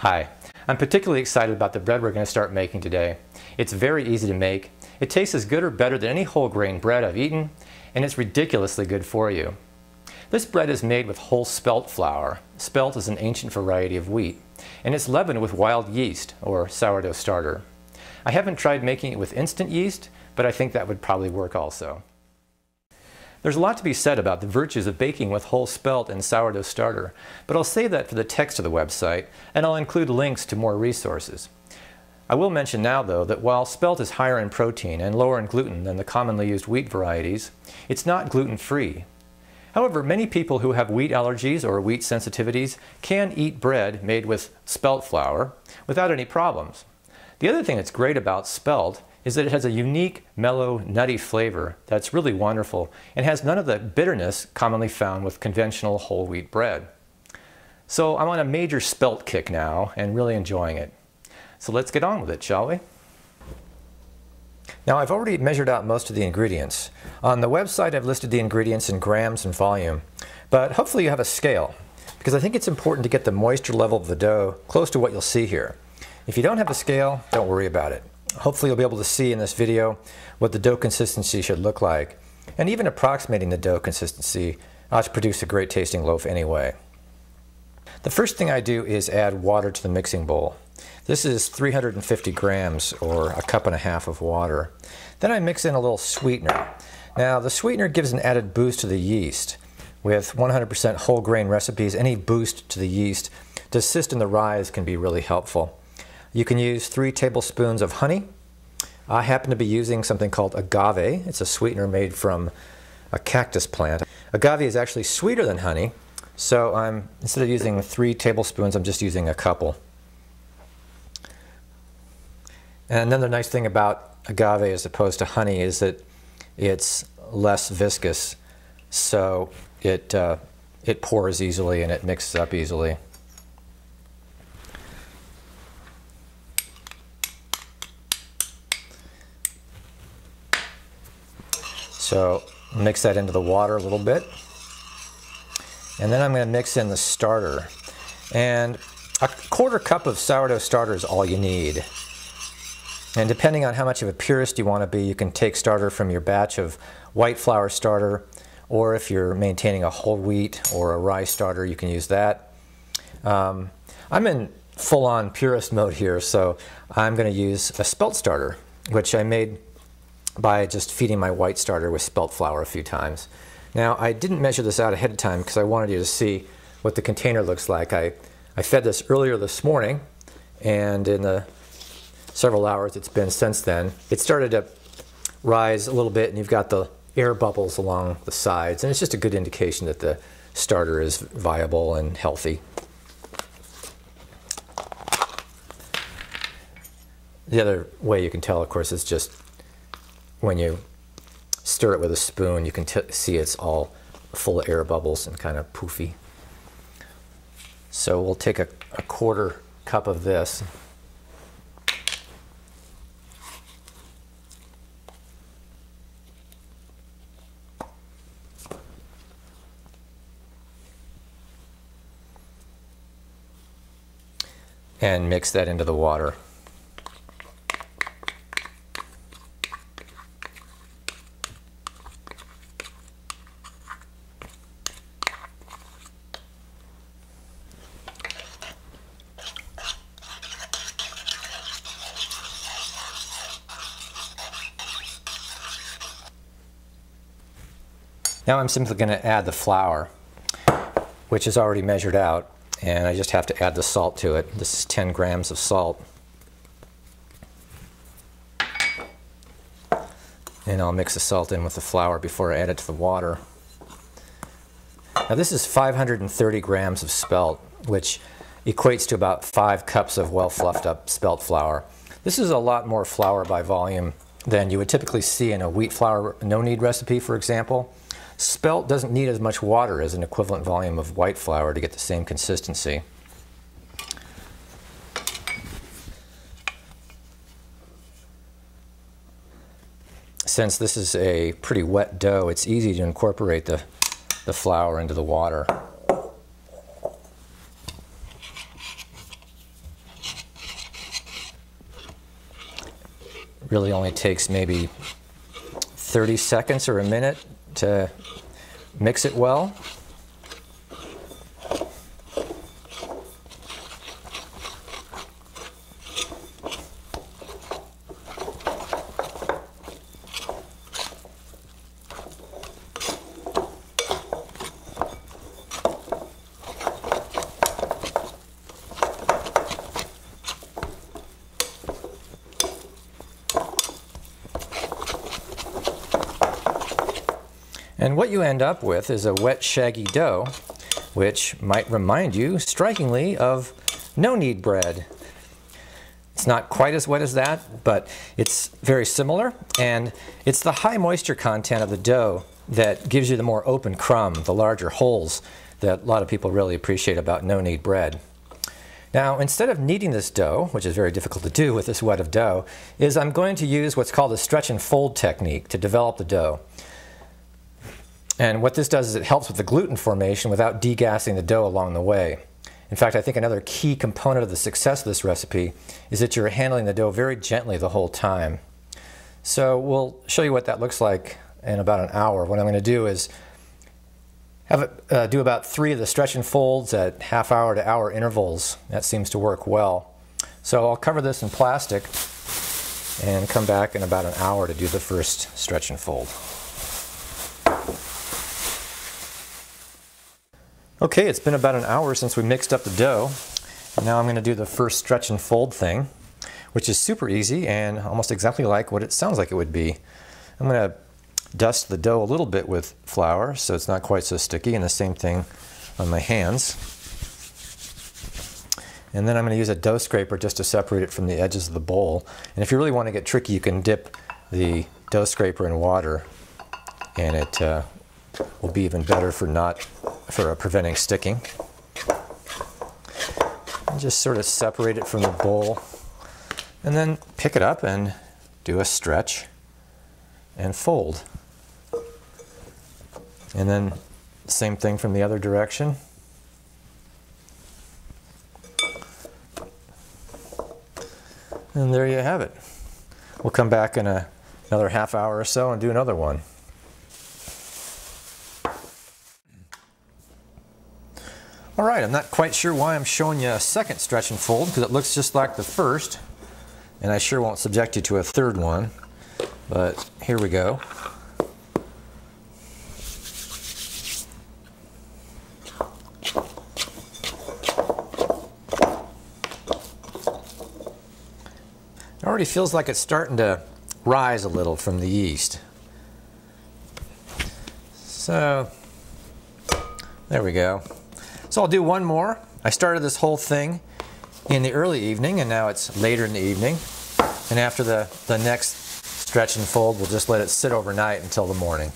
Hi, I'm particularly excited about the bread we're going to start making today. It's very easy to make. It tastes as good or better than any whole grain bread I've eaten, and it's ridiculously good for you. This bread is made with whole spelt flour. Spelt is an ancient variety of wheat, and it's leavened with wild yeast, or sourdough starter. I haven't tried making it with instant yeast, but I think that would probably work also. There's a lot to be said about the virtues of baking with whole spelt and sourdough starter, but I'll save that for the text of the website, and I'll include links to more resources. I will mention now, though, that while spelt is higher in protein and lower in gluten than the commonly used wheat varieties, it's not gluten-free. However, many people who have wheat allergies or wheat sensitivities can eat bread made with spelt flour without any problems. The other thing that's great about spelt is that it has a unique, mellow, nutty flavor that's really wonderful and has none of the bitterness commonly found with conventional whole wheat bread. So I'm on a major spelt kick now and really enjoying it. So let's get on with it, shall we? Now I've already measured out most of the ingredients. On the website I've listed the ingredients in grams and volume, but hopefully you have a scale, because I think it's important to get the moisture level of the dough close to what you'll see here. If you don't have a scale, don't worry about it. Hopefully you'll be able to see in this video what the dough consistency should look like, and even approximating the dough consistency ought to produce a great tasting loaf anyway. The first thing I do is add water to the mixing bowl. This is 350 grams or a cup and a half of water. Then I mix in a little sweetener. Now the sweetener gives an added boost to the yeast. With 100% whole grain recipes, any boost to the yeast to assist in the rise can be really helpful. You can use 3 tablespoons of honey. I happen to be using something called agave. It's a sweetener made from a cactus plant. Agave is actually sweeter than honey, so instead of using 3 tablespoons, I'm just using a couple. And another nice thing about agave as opposed to honey is that it's less viscous, so it pours easily and it mixes up easily. So mix that into the water a little bit. And then I'm going to mix in the starter. And a quarter cup of sourdough starter is all you need. And depending on how much of a purist you want to be, you can take starter from your batch of white flour starter, or if you're maintaining a whole wheat or a rye starter, you can use that. I'm in full-on purist mode here, so I'm going to use a spelt starter, which I made by just feeding my white starter with spelt flour a few times. Now I didn't measure this out ahead of time because I wanted you to see what the container looks like. I fed this earlier this morning, and in the several hours it's been since then, it started to rise a little bit, and you've got the air bubbles along the sides, and it's just a good indication that the starter is viable and healthy. The other way you can tell, of course, is just when you stir it with a spoon, you can see it's all full of air bubbles and kind of poofy. So we'll take a quarter cup of this. And mix that into the water. Now I'm simply going to add the flour, which is already measured out, and I just have to add the salt to it. This is 10 grams of salt. And I'll mix the salt in with the flour before I add it to the water. Now this is 530 grams of spelt, which equates to about 5 cups of well fluffed up spelt flour. This is a lot more flour by volume than you would typically see in a wheat flour no-knead recipe, for example. Spelt doesn't need as much water as an equivalent volume of white flour to get the same consistency. Since this is a pretty wet dough, it's easy to incorporate the flour into the water. Really only takes maybe 30 seconds or a minute to mix it well. And what you end up with is a wet, shaggy dough, which might remind you strikingly of no-knead bread. It's not quite as wet as that, but it's very similar, and it's the high moisture content of the dough that gives you the more open crumb, the larger holes that a lot of people really appreciate about no-knead bread. Now, instead of kneading this dough, which is very difficult to do with this wet of dough, is I'm going to use what's called a stretch and fold technique to develop the dough. And what this does is it helps with the gluten formation without degassing the dough along the way. In fact, I think another key component of the success of this recipe is that you're handling the dough very gently the whole time. So we'll show you what that looks like in about an hour. What I'm going to do is have it do about 3 of the stretch and folds at half-hour to hour intervals. That seems to work well. So I'll cover this in plastic and come back in about an hour to do the first stretch and fold. Okay, it's been about an hour since we mixed up the dough. And now I'm going to do the first stretch and fold thing, which is super easy and almost exactly like what it sounds like it would be. I'm going to dust the dough a little bit with flour so it's not quite so sticky, and the same thing on my hands. And then I'm going to use a dough scraper just to separate it from the edges of the bowl. And if you really want to get tricky, you can dip the dough scraper in water, and it will be even better for preventing sticking. And just sort of separate it from the bowl, and then pick it up and do a stretch and fold. And then same thing from the other direction. And there you have it. We'll come back in another half hour or so and do another one. All right, I'm not quite sure why I'm showing you a second stretch and fold, because it looks just like the first, and I sure won't subject you to a third one, but here we go. It already feels like it's starting to rise a little from the yeast. So, there we go. So I'll do one more. I started this whole thing in the early evening, and now it's later in the evening. And after the next stretch and fold, we'll just let it sit overnight until the morning.